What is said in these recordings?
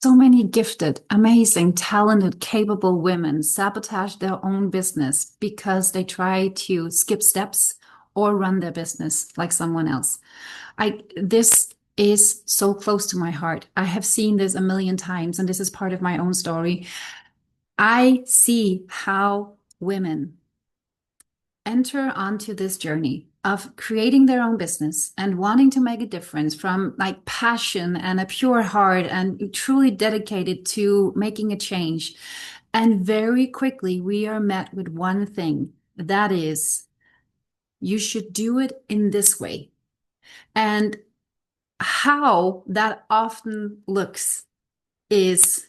So many gifted, amazing, talented, capable women sabotage their own business because they try to skip steps or run their business like someone else. This is so close to my heart. I have seen this a million times, and this is part of my own story. I see how women enter onto this journey of creating their own business and wanting to make a difference from like passion and a pure heart and truly dedicated to making a change. And very quickly, we are met with one thing that is, you should do it in this way. And how that often looks is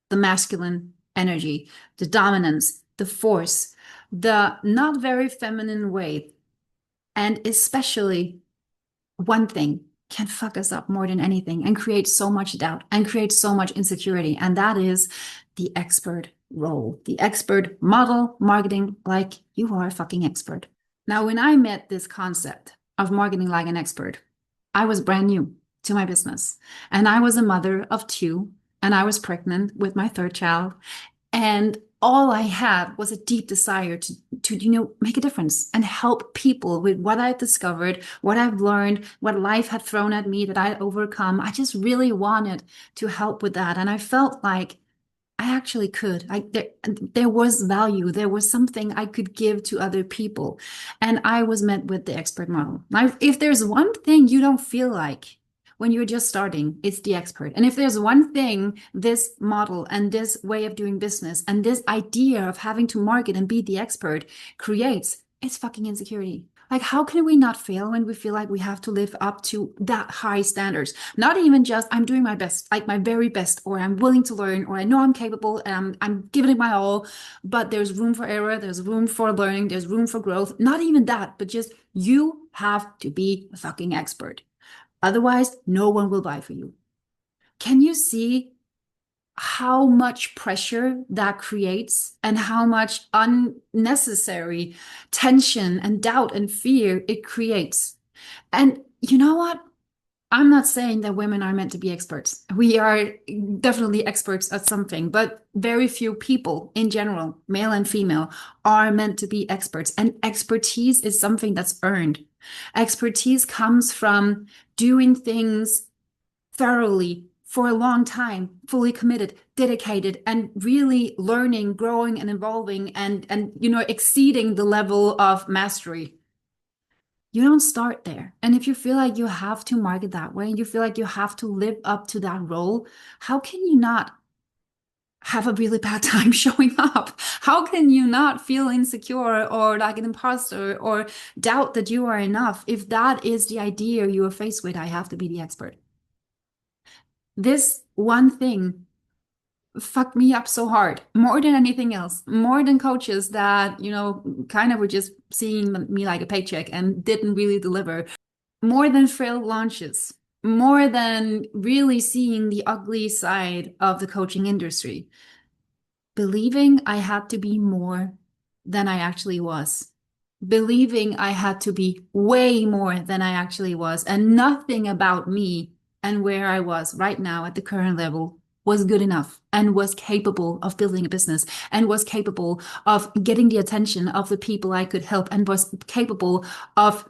the masculine energy, the dominance, the force, the not very feminine way. And especially one thing can fuck us up more than anything and create so much doubt and create so much insecurity. And that is the expert role, the expert model marketing like you are a fucking expert. Now, when I met this concept of marketing like an expert, I was brand new to my business. And I was a mother of two, and I was pregnant with my third child. And all I had was a deep desire to make a difference and help people with what I've discovered, what I've learned, what life had thrown at me that I'd overcome. I just really wanted to help with that. And I felt like I actually could. There was value. There was something I could give to other people. And I was met with the expert model. Now, if there's one thing you don't feel like when you're just starting, it's the expert. And if there's one thing this model and this way of doing business and this idea of having to market and be the expert creates, it's fucking insecurity. Like, how can we not fail when we feel like we have to live up to that high standards? Not even just I'm doing my best, like my very best, or I'm willing to learn, or I know I'm capable and I'm giving it my all, but there's room for error, there's room for learning, there's room for growth. Not even that, but just you have to be a fucking expert. Otherwise, no one will buy for you. Can you see how much pressure that creates and how much unnecessary tension and doubt and fear it creates? And you know what? I'm not saying that women are meant to be experts. We are definitely experts at something, but very few people in general, male and female, are meant to be experts. And expertise is something that's earned. Expertise comes from doing things thoroughly for a long time, fully committed, dedicated, and really learning, growing, and evolving and exceeding the level of mastery. You don't start there. And if you feel like you have to market that way, and you feel like you have to live up to that role, how can you not have a really bad time showing up? How can you not feel insecure or like an imposter or doubt that you are enough if that is the idea you are faced with? I have to be the expert. This one thing fucked me up so hard, more than anything else, more than coaches that, kind of were just seeing me like a paycheck and didn't really deliver, more than failed launches, more than really seeing the ugly side of the coaching industry, believing I had to be more than I actually was. Believing I had to be way more than I actually was, and nothing about me and where I was right now at the current level was good enough and was capable of building a business and was capable of getting the attention of the people I could help and was capable of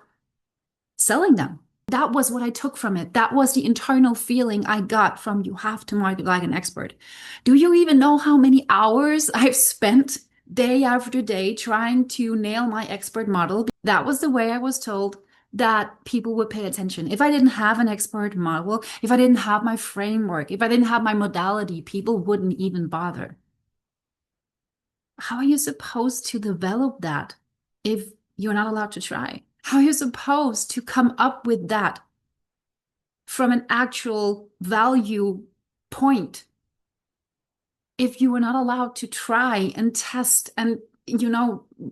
selling them. That was what I took from it. That was the internal feeling I got from you have to market like an expert. Do you even know how many hours I've spent day after day trying to nail my expert model? That was the way I was told that people would pay attention. If I didn't have an expert model, if I didn't have my framework, if I didn't have my modality, people wouldn't even bother. How are you supposed to develop that if you're not allowed to try? How are you supposed to come up with that from an actual value point if you were not allowed to try and test and,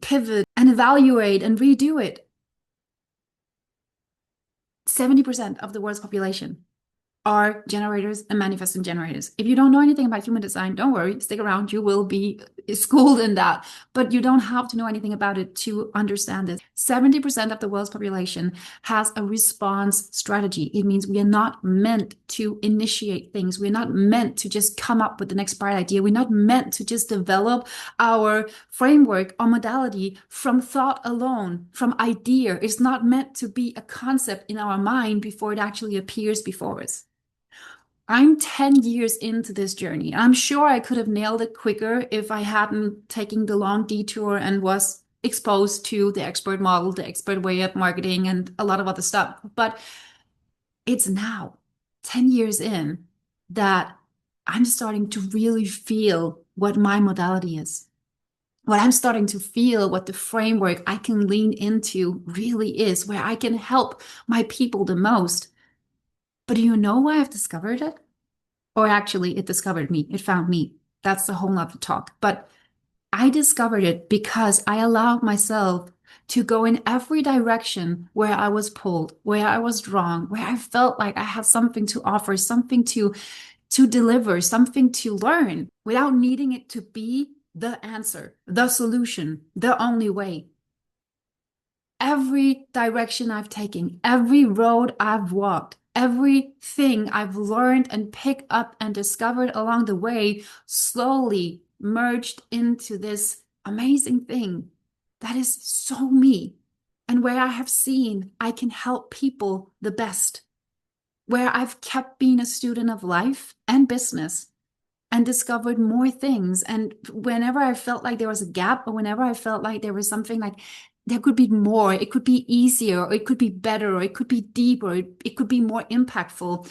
pivot and evaluate and redo it? 70% of the world's population are generators and manifesting generators. If you don't know anything about human design, don't worry, stick around. You will be schooled in that, but you don't have to know anything about it to understand this. 70% of the world's population has a response strategy. It means we are not meant to initiate things. We're not meant to just come up with the next bright idea. We're not meant to just develop our framework or modality from thought alone, from idea. It's not meant to be a concept in our mind before it actually appears before us. I'm 10 years into this journey. I'm sure I could have nailed it quicker if I hadn't taken the long detour and was exposed to the expert model, the expert way of marketing, and a lot of other stuff. But it's now, 10 years in, that I'm starting to really feel what my modality is. What I'm starting to feel, what the framework I can lean into really is, where I can help my people the most. But do you know why I've discovered it? Or actually, it discovered me. It found me. That's a whole nother talk. But I discovered it because I allowed myself to go in every direction where I was pulled, where I was drawn, where I felt like I had something to offer, something to deliver, something to learn without needing it to be the answer, the solution, the only way. Every direction I've taken, every road I've walked, everything I've learned and picked up and discovered along the way slowly merged into this amazing thing that is so me, and where I have seen I can help people the best, where I've kept being a student of life and business and discovered more things. And whenever I felt like there was a gap, or whenever I felt like there was something like there could be more, it could be easier, or it could be better, or it could be deeper, it could be more impactful,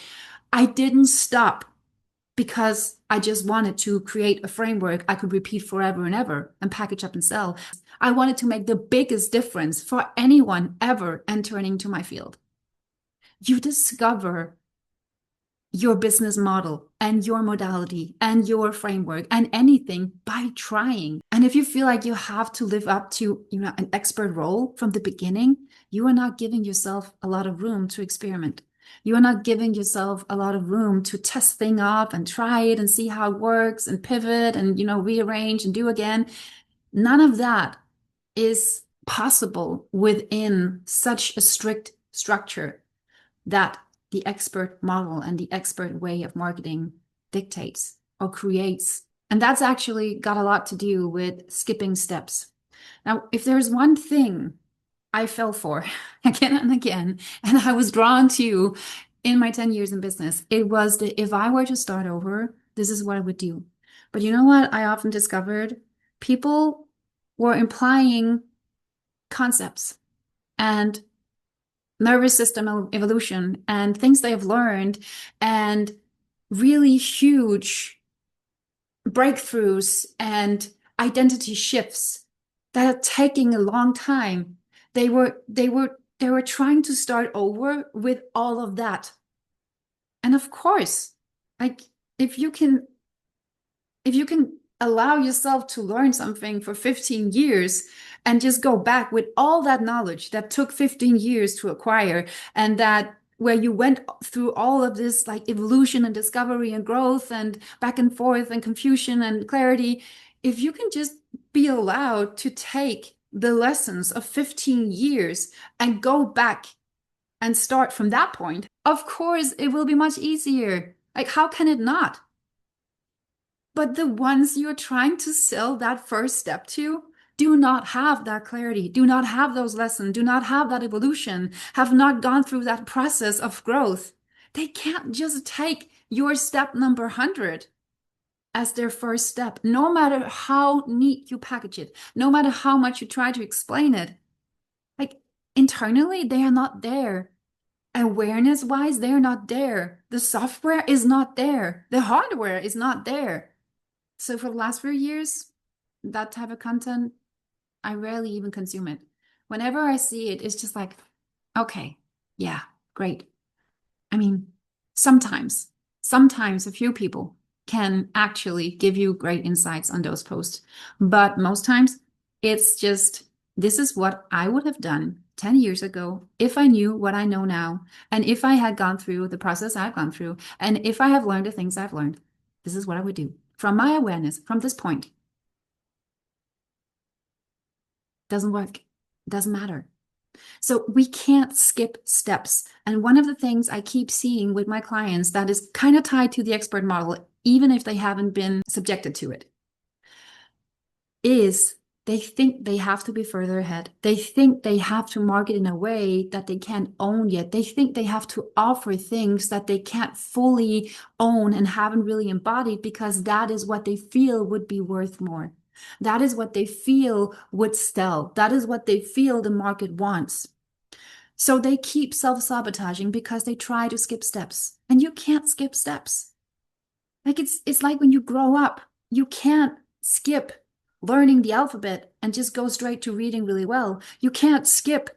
I didn't stop because I just wanted to create a framework I could repeat forever and ever and package up and sell. I wanted to make the biggest difference for anyone ever entering into my field. You discover your business model and your modality and your framework and anything by trying. And if you feel like you have to live up to, an expert role from the beginning, you are not giving yourself a lot of room to experiment. You are not giving yourself a lot of room to test things up and try it and see how it works and pivot and, rearrange and do again. None of that is possible within such a strict structure that the expert model and the expert way of marketing dictates or creates. And that's actually got a lot to do with skipping steps. Now, if there's one thing I fell for again and again, and I was drawn to in my 10 years in business, it was that if I were to start over, this is what I would do. But you know what I often discovered? People were implying concepts and nervous system evolution and things they have learned and really huge breakthroughs and identity shifts that are taking a long time. They were trying to start over with all of that. And of course, like if you can allow yourself to learn something for 15 years and just go back with all that knowledge that took 15 years to acquire, and that where you went through all of this like evolution and discovery and growth and back and forth and confusion and clarity, if you can just be allowed to take the lessons of 15 years and go back and start from that point, of course it will be much easier. Like, how can it not? But the ones you're trying to sell that first step to do not have that clarity, do not have those lessons, do not have that evolution, have not gone through that process of growth. They can't just take your step number 100 as their first step, no matter how neat you package it, no matter how much you try to explain it. Like, internally, they are not there. Awareness wise, they're not there. The software is not there. The hardware is not there. So for the last few years, that type of content, I rarely even consume it. Whenever I see it, it's just like, okay, yeah, great. I mean, sometimes a few people can actually give you great insights on those posts. But most times it's just, this is what I would have done 10 years ago if I knew what I know now. And if I had gone through the process I've gone through, and if I have learned the things I've learned, this is what I would do from my awareness from this point. Doesn't work. Doesn't matter. So we can't skip steps. And one of the things I keep seeing with my clients that is kind of tied to the expert model, even if they haven't been subjected to it, is they think they have to be further ahead. They think they have to market in a way that they can't own yet. They think they have to offer things that they can't fully own and haven't really embodied because that is what they feel would be worth more. That is what they feel would sell. That is what they feel the market wants. So they keep self-sabotaging because they try to skip steps. And you can't skip steps. Like it's like when you grow up, you can't skip learning the alphabet and just go straight to reading really well. You can't skip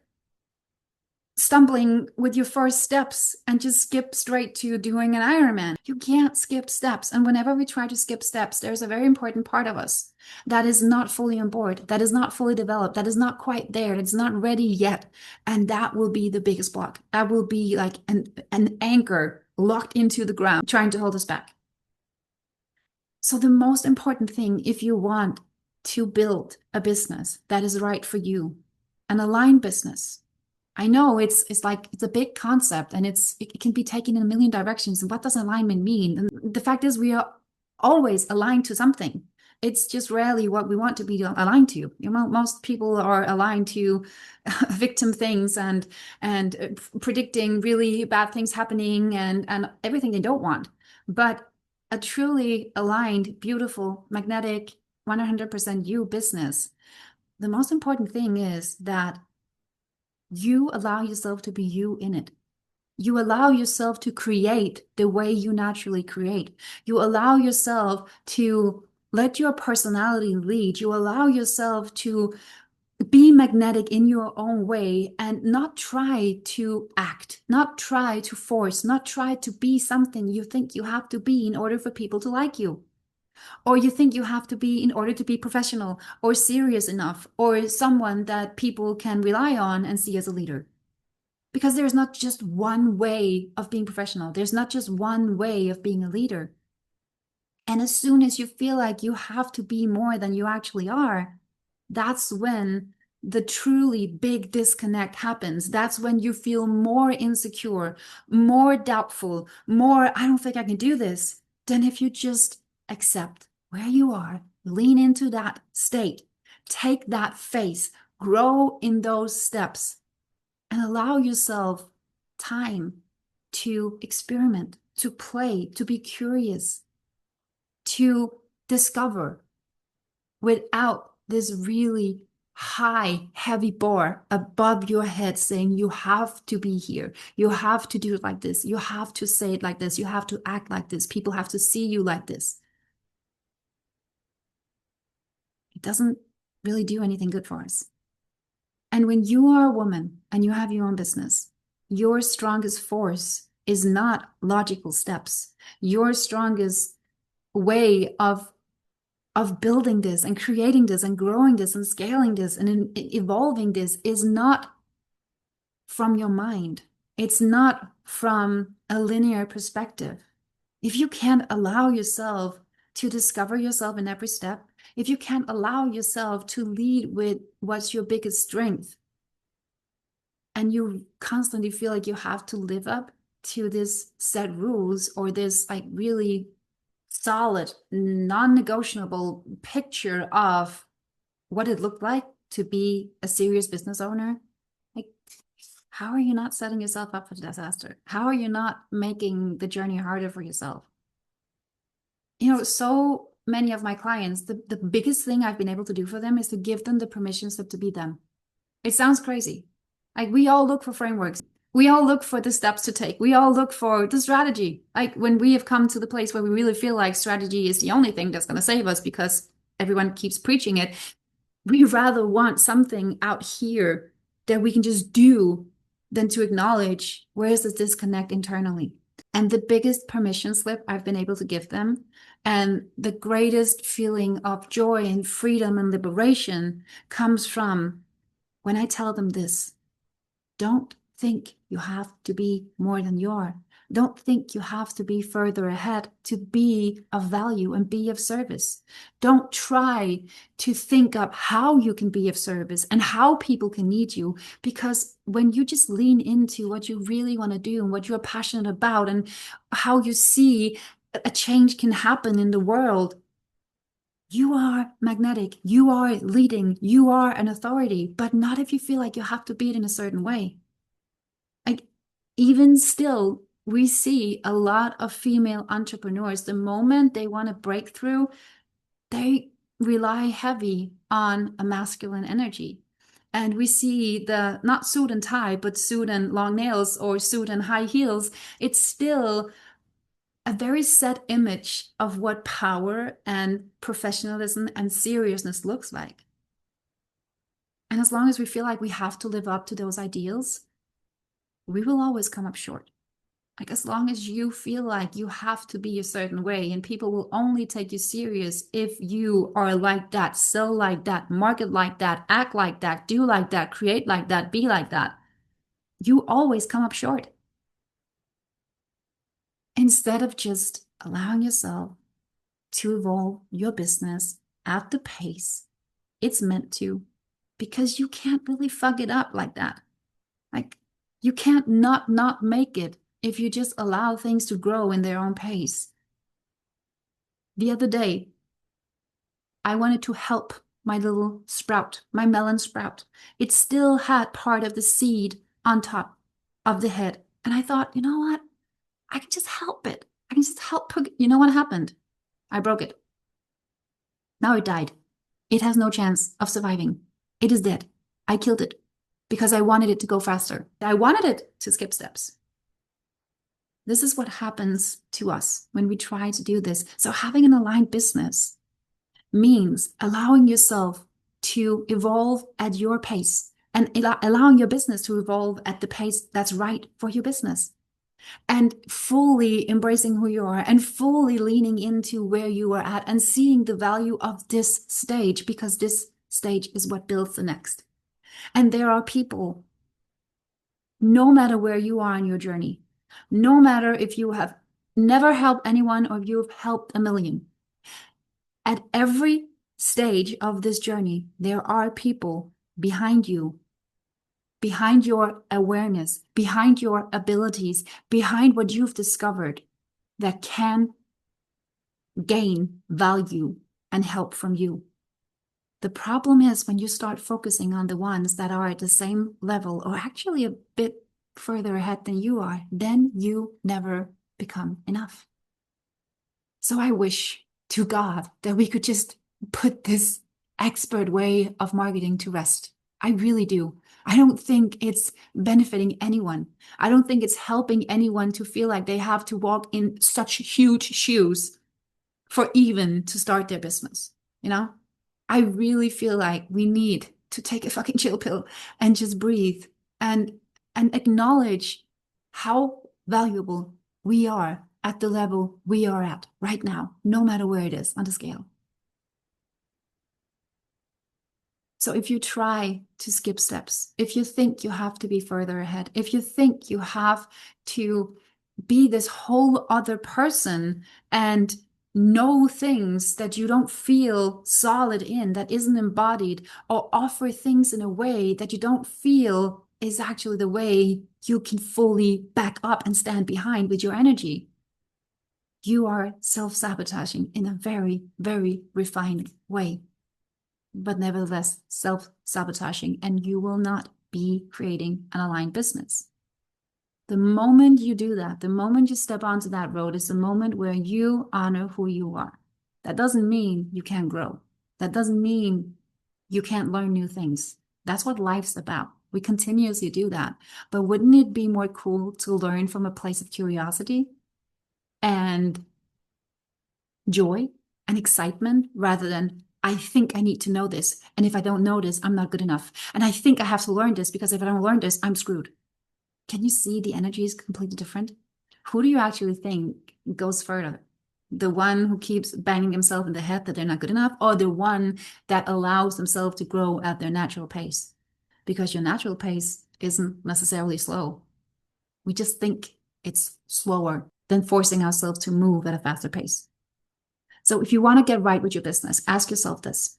stumbling with your first steps and just skip straight to doing an Ironman. You can't skip steps. And whenever we try to skip steps, there's a very important part of us that is not fully on board, that is not fully developed, that is not quite there, it's not ready yet. And that will be the biggest block. That will be like an anchor locked into the ground, trying to hold us back. So the most important thing, if you want to build a business that is right for you, an aligned business. I know it's like it's a big concept and it can be taken in a million directions. And what does alignment mean? And the fact is we are always aligned to something. It's just rarely what we want to be aligned to. You know, most people are aligned to victim things and predicting really bad things happening and everything they don't want. But a truly aligned, beautiful, magnetic, 100% you business, the most important thing is that you allow yourself to be you in it. You allow yourself to create the way you naturally create. You allow yourself to let your personality lead. You allow yourself to be magnetic in your own way and not try to act, not try to force, not try to be something you think you have to be in order for people to like you. Or you think you have to be in order to be professional or serious enough or someone that people can rely on and see as a leader. Because there's not just one way of being professional. There's not just one way of being a leader. And as soon as you feel like you have to be more than you actually are, that's when the truly big disconnect happens. That's when you feel more insecure, more doubtful, more, I don't think I can do this, than if you just accept where you are, lean into that state, take that face, grow in those steps, and allow yourself time to experiment, to play, to be curious, to discover without this really high, heavy bar above your head saying you have to be here, you have to do it like this, you have to say it like this, you have to act like this, people have to see you like this. It doesn't really do anything good for us. And when you are a woman and you have your own business, your strongest force is not logical steps. Your strongest way of building this and creating this and growing this and scaling this and evolving this is not from your mind. It's not from a linear perspective. If you can't allow yourself to discover yourself in every step, if you can't allow yourself to lead with what's your biggest strength, and you constantly feel like you have to live up to this set rules or this like really solid, non-negotiable picture of what it looked like to be a serious business owner, like how are you not setting yourself up for disaster? How are you not making the journey harder for yourself? You know, so many of my clients, the biggest thing I've been able to do for them is to give them the permission slip to be them. It sounds crazy. Like we all look for frameworks. We all look for the steps to take. We all look for the strategy. Like when we have come to the place where we really feel like strategy is the only thing that's going to save us because everyone keeps preaching it, we rather want something out here that we can just do than to acknowledge where's this disconnect internally. And the biggest permission slip I've been able to give them and the greatest feeling of joy and freedom and liberation comes from when I tell them this. Don't think you have to be more than you are. Don't think you have to be further ahead to be of value and be of service. Don't try to think up how you can be of service and how people can need you, because when you just lean into what you really want to do and what you're passionate about and how you see a change can happen in the world, you are magnetic, you are leading, you are an authority, but not if you feel like you have to be it in a certain way. Like, even still, we see a lot of female entrepreneurs, the moment they want to break through, they rely heavy on a masculine energy. And we see the not suit and tie, but suit and long nails or suit and high heels. It's still a very set image of what power and professionalism and seriousness looks like. And as long as we feel like we have to live up to those ideals, we will always come up short. Like, as long as you feel like you have to be a certain way and people will only take you serious if you are like that, sell like that, market like that, act like that, do like that, create like that, be like that, you always come up short. Instead of just allowing yourself to evolve your business at the pace it's meant to, because you can't really fuck it up like that. Like, you can't not make it if you just allow things to grow in their own pace. The other day, I wanted to help my little sprout, my melon sprout. It still had part of the seed on top of the head. And I thought, you know what? I can just help it. I can just help. You know what happened? I broke it. Now it died. It has no chance of surviving. It is dead. I killed it because I wanted it to go faster. I wanted it to skip steps. This is what happens to us when we try to do this. So having an aligned business means allowing yourself to evolve at your pace and allowing your business to evolve at the pace that's right for your business, and fully embracing who you are and fully leaning into where you are at and seeing the value of this stage, because this stage is what builds the next. And there are people, no matter where you are in your journey, no matter if you have never helped anyone or you've helped a million, at every stage of this journey, there are people behind you, behind your awareness, behind your abilities, behind what you've discovered, that can gain value and help from you. The problem is when you start focusing on the ones that are at the same level or actually a bit further ahead than you are, then you never become enough. So I wish to God that we could just put this expert way of marketing to rest. I really do. I don't think it's benefiting anyone. I don't think it's helping anyone to feel like they have to walk in such huge shoes for even to start their business. You know, I really feel like we need to take a fucking chill pill and just breathe and acknowledge how valuable we are at the level we are at right now, no matter where it is on the scale. So if you try to skip steps, if you think you have to be further ahead, if you think you have to be this whole other person and know things that you don't feel solid in, that isn't embodied, or offer things in a way that you don't feel is actually the way you can fully back up and stand behind with your energy, you are self-sabotaging in a very, very refined way, but nevertheless self-sabotaging, and you will not be creating an aligned business. The moment you do that, the moment you step onto that road, is the moment where you honor who you are. That doesn't mean you can't grow. That doesn't mean you can't learn new things. That's what life's about. We continuously do that. But wouldn't it be more cool to learn from a place of curiosity and joy and excitement, rather than, I think I need to know this, and if I don't know this, I'm not good enough. And I think I have to learn this because if I don't learn this, I'm screwed. Can you see the energy is completely different? Who do you actually think goes further? The one who keeps banging himself in the head that they're not good enough, or the one that allows themselves to grow at their natural pace? Because your natural pace isn't necessarily slow. We just think It's slower than forcing ourselves to move at a faster pace. So if you want to get right with your business, ask yourself this.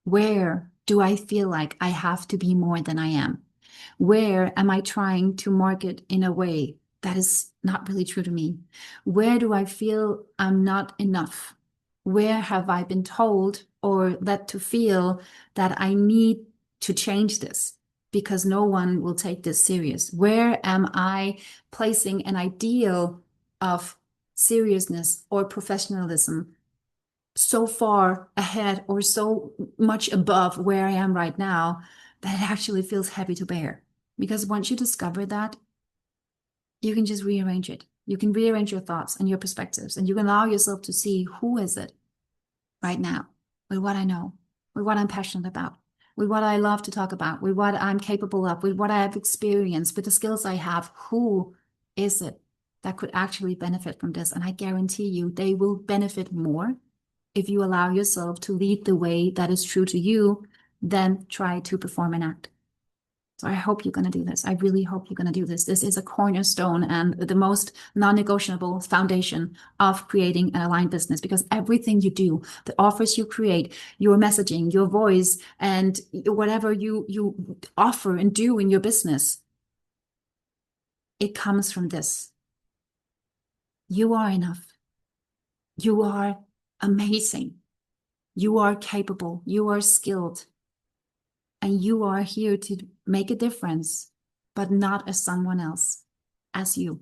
Where do I feel like I have to be more than I am? Where am I trying to market in a way that is not really true to me? Where do I feel I'm not enough? Where have I been told or led to feel that I need to change this because no one will take this serious? Where am I placing an ideal of seriousness or professionalism so far ahead or so much above where I am right now that it actually feels heavy to bear? Because once you discover that, you can just rearrange it. You can rearrange your thoughts and your perspectives, and you can allow yourself to see who is it right now with what I know, with what I'm passionate about, with what I love to talk about, with what I'm capable of, with what I have experienced, with the skills I have. Who is it that could actually benefit from this? And I guarantee you they will benefit more if you allow yourself to lead the way that is true to you than try to perform an act. So I hope you're going to do this. I really hope you're going to do this. This is a cornerstone and the most non-negotiable foundation of creating an aligned business, because everything you do, the offers you create, your messaging, your voice, and whatever you offer and do in your business, it comes from this. You are enough. You are amazing. You are capable. You are skilled. And you are here to make a difference, but not as someone else, as you.